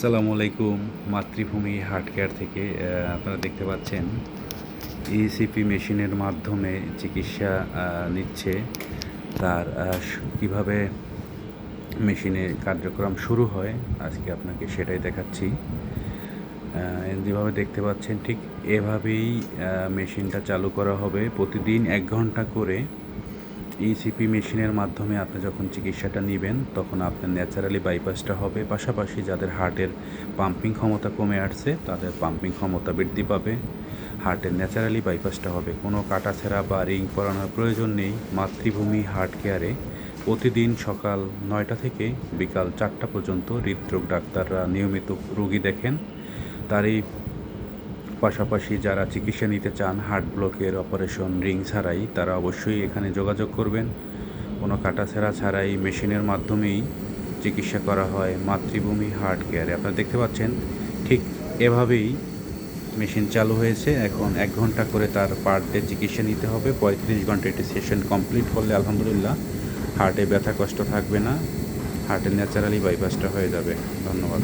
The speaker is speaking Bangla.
আসসালামু আলাইকুম। মাতৃভূমি হার্ট কেয়ার থেকে আপনারা দেখতে পাচ্ছেন ইসিপি মেশিনের মাধ্যমে চিকিৎসা নিচ্ছে। তার কীভাবে মেশিনের কার্যক্রম শুরু হয় আজকে আপনাকে সেটাই দেখাচ্ছি। যেভাবে দেখতে পাচ্ছেন ঠিক এভাবেই মেশিনটা চালু করা হবে। প্রতিদিন 1 ঘন্টা করে ইসিপি মেশিনের মাধ্যমে আপনি যখন চিকিৎসাটা নেবেন তখন আপনার ন্যাচারালি বাইপাসটা হবে। পাশাপাশি যাদের হার্টের পাম্পিং ক্ষমতা কমে আসছে তাদের পাম্পিং ক্ষমতা বৃদ্ধি পাবে। হার্টের ন্যাচারালি বাইপাসটা হবে। কোনো কাটাছেঁড়া বা রিং পরানোর প্রয়োজন নেই। মাতৃভূমি হার্ট কেয়ারে প্রতিদিন সকাল 9টা থেকে বিকাল 4টা পর্যন্ত হৃদরোগ ডাক্তাররা নিয়মিত রোগী দেখেন। তারই পাশাপাশি যারা চিকিৎসা নিতে চান হার্ট ব্লকের অপারেশন রিং ছাড়াই তারা অবশ্যই এখানে যোগাযোগ করবেন। কোনো কাটাছেঁড়া ছাড়াই মেশিনের মাধ্যমেই চিকিৎসা করা হয় মাতৃভূমি হার্ট কেয়ারে। আপনারা দেখতে পাচ্ছেন ঠিক এভাবেই মেশিন চালু হয়েছে। এখন 1 ঘন্টা করে তার পার ডে চিকিৎসা নিতে হবে। 35 ঘন্টা এটি সেশন কমপ্লিট করলে আলহামদুলিল্লাহ হার্টে ব্যথা কষ্ট থাকবে না, হার্টের ন্যাচারালি বাইপাসটা হয়ে যাবে। ধন্যবাদ।